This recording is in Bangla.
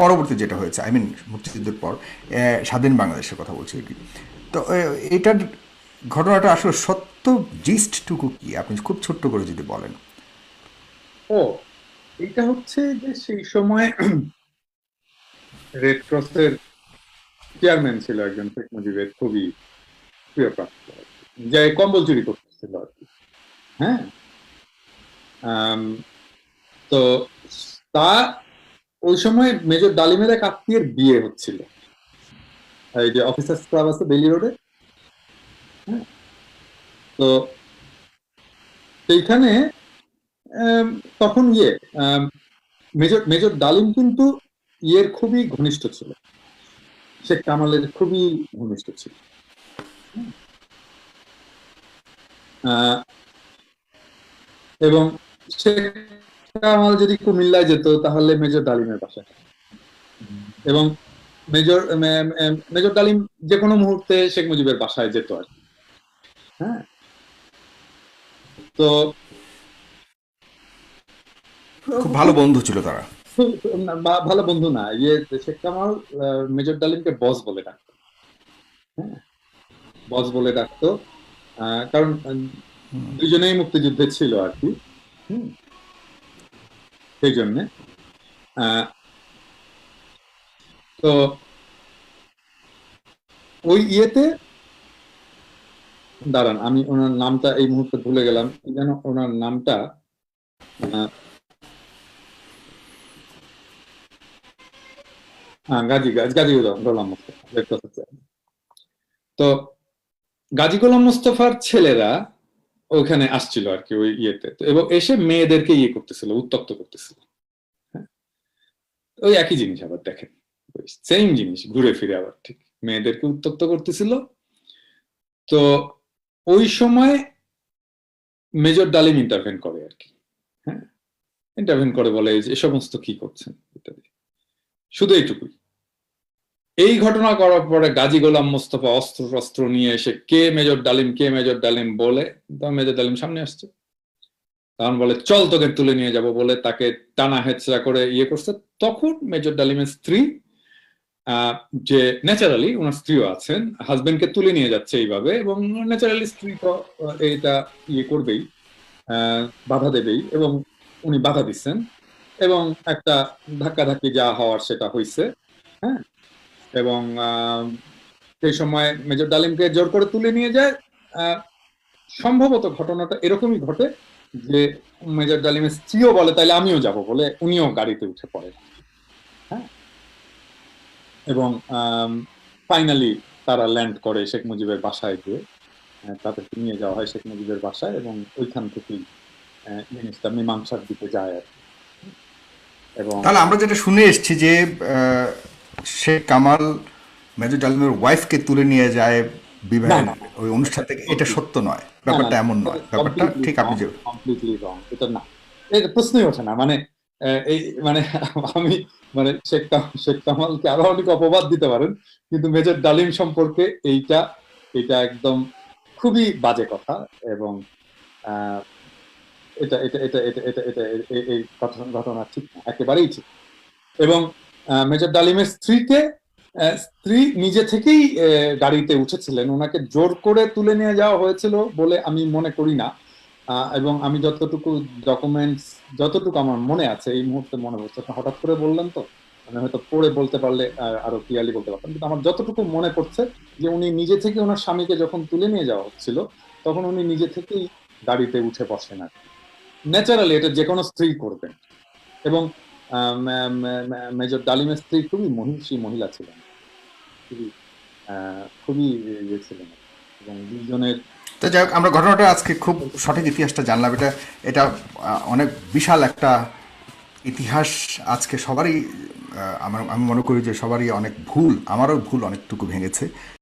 পরবর্তী যেটা হয়েছে, আই মিন মুক্তিযুদ্ধের পর স্বাধীন বাংলাদেশের কথা বলছি আর কি। তো এটার ঘটনাটা আসলে সত্য জিস্টটুকু কি আপনি খুব ছোট্ট করে যদি বলেন। ও, এটা হচ্ছে যে সেই সময় রেড ক্রসের চেয়ারম্যান ছিল একজন শেখ মুজিবের খুবই প্রিয় পাত্র আর কি, যে কম্বল চুরি করতেছিল আর কি। হ্যাঁ। আম, তো তা ওই সময় মেজর ডালিমের এক আত্মীয়ের বিয়ে হচ্ছিল, এই যে অফিসার্স ক্লাব আছে বেলি রোডে। হ্যাঁ। তো সেইখানে আম, তখন আম, মেজর মেজর ডালিম কিন্তু ইয়ের খুবই ঘনিষ্ঠ ছিল, শেখ কামালের খুবই ঘনিষ্ঠ ছিল। আহ, এবং শেখ কামাল যদি কুমিল্লায় যেত তাহলে মেজর ডালিমের বাসায়, এবং মেজর ডালিম যে কোনো মুহূর্তে শেখ মুজিবের বাসায় যেত আর কি। হ্যাঁ। তো খুব ভালো বন্ধু ছিল তারা। ভালো বন্ধু না, শেখ কামাল মেজর ডালিমকে বস বলে ডাকতো। হ্যাঁ, বস বলে ডাকতো। কারণ দুজনেই মুক্তিযুদ্ধে ছিল আর কি। হুম, সেই জন্যে আহ, তো ওই ইয়েতে, দাঁড়ান আমি ওনার নামটা এই মুহূর্তে ভুলে গেলাম, কি যেন ওনার নামটা। আহ, গাজী গোলাম মোস্তফা, রেড ক্রসের চেয়ারম্যান। তো গাজী গোলাম মোস্তফার ছেলেরা ওখানে আসছিল আর কি ওই ইয়েতে, এবং এসে মেয়েদেরকে ইয়ে করতেছিল, উত্তক্ত করতেছিল। হ্যাঁ, ওই একই জিনিস আবার দেখেন, সেম জিনিস ঘুরে ফিরে আবার ঠিক মেয়েদেরকে উত্তক্ত করতেছিল। তো ওই সময় মেজর ডালিম ইন্টারভেন করে আর কি। হ্যাঁ, ইন্টারভেন করে বলে যে এ সমস্ত কি করছেন ইত্যাদি, শুধু এইটুকুই। এই ঘটনা করার পরে গাজী গোলাম মোস্তফা অস্ত্র শস্ত্র নিয়ে এসে কে মেজর ডালিম, কে মেজর ডালিম বলে, মেজর ডালিম সামনে আসছে, তখন বলে চল তোকে তুলে নিয়ে যাব বলে তাকে টানা হেচড়া করে ইয়ে করছে। তখন মেজর ডালিমের স্ত্রী, যে ন্যাচারালি ওনার স্ত্রীও আছেন, হাজবেন্ডকে তুলে নিয়ে যাচ্ছে এইভাবে, এবং ন্যাচারালি স্ত্রী তো এটা ইয়ে করবেই, বাধা দেবেই, এবং উনি বাধা দিচ্ছেন, এবং একটা ধাক্কাধাক্কি যা হওয়ার সেটা হয়েছে। হ্যাঁ। এবং সেই সময় মেজর ডালিমকে জোর করে তুলে নিয়ে যায়। আহ, সম্ভবত ঘটনাটা এরকমই ঘটে যে মেজর ডালিমের স্ত্রীও বলে তাইলে আমিও যাব বলে উনিও গাড়িতে উঠে পড়ে। হ্যাঁ। এবং ফাইনালি তারা ল্যান্ড করে শেখ মুজিবের বাসায় গিয়ে, তাদেরকে নিয়ে যাওয়া হয় শেখ মুজিবের বাসায়, এবং ওইখান থেকেই জিনিসটা মীমাংসার দিকে যায় আর কি। এবং তাহলে আমরা যেটা শুনে এসেছি যে আহ, শেখ কামাল মেজর ডালিমের ওয়াইফকে তুলে নিয়ে যায় না বিবাহের না না, ওই এটা অনুষ্ঠান থেকে, এটা কমপ্লিট, সত্য নয়, না না ব্যাপারটা না, এমন এটা নয়, ব্যাপারটা কমপ্লিটলি ঠিক আপনি রং, যে। কমপ্লিটলি রং, এটা না, এটা প্রশ্নই ওঠে না। মানে এই মানে আমি মানে শেখ কামালকে আরো অনেক অপবাদ দিতে পারেন, কিন্তু মেজর ডালিম সম্পর্কে এইটা এটা একদম খুবই বাজে কথা। এবং আহ, এটা এটা এটা এটা এটা এটা এই ঘটনা ঠিক না, একেবারেই ঠিক। এবং মেজর ডালিমের স্ত্রীকে, স্ত্রী নিজে থেকেই গাড়িতে উঠেছিলেন, ওনাকে জোর করে তুলে নিয়ে যাওয়া হয়েছিল বলে আমি মনে করি না। এবং আমি যতটুকু ডকুমেন্টস, যতটুকু আমার মনে আছে এই মুহূর্তে মনে হচ্ছে, হঠাৎ করে বললেন তো, মানে হয়তো পড়ে বলতে পারলে আরো ক্লিয়ারলি বলতে পারতাম, কিন্তু আমার যতটুকু মনে পড়ছে যে উনি নিজে থেকে ওনার স্বামীকে যখন তুলে নিয়ে যাওয়া হচ্ছিল তখন উনি নিজে থেকেই গাড়িতে উঠে বসেন আর কি। ন্যাচারালি এটা যে কোনো স্ত্রী করবেন। এবং মেজর ডালিমের স্ত্রী খুবই মহিষী মহিলা ছিলেন, খুবই খুবই ইয়ে ছিলেন। এবং দুজনের তো যাই হোক, আমরা ঘটনাটা আজকে খুব সঠিক ইতিহাসটা জানলাম। এটা এটা অনেক বিশাল একটা ইতিহাস। আজকে সবারই আমি মনে করি যে সবারই অনেক ভুল, আমারও ভুল অনেকটুকু ভেঙেছে।